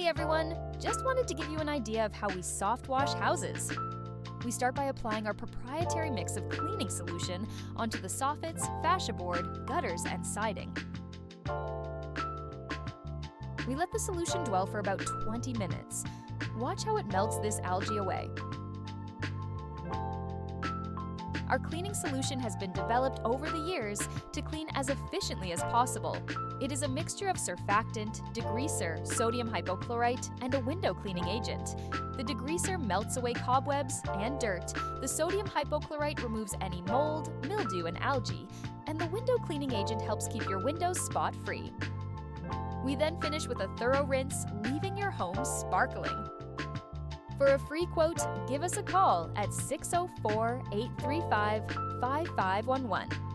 Hey everyone! Just wanted to give you an idea of how we soft wash houses. We start by applying our proprietary mix of cleaning solution onto the soffits, fascia board, gutters, and siding. We let the solution dwell for about 20 minutes. Watch how it melts this algae away. Our cleaning solution has been developed over the years to clean as efficiently as possible. It is a mixture of surfactant, degreaser, sodium hypochlorite, and a window cleaning agent. The degreaser melts away cobwebs and dirt, the sodium hypochlorite removes any mold, mildew, and algae, and the window cleaning agent helps keep your windows spot-free. We then finish with a thorough rinse, leaving your home sparkling. For a free quote, give us a call at 604-835-5511.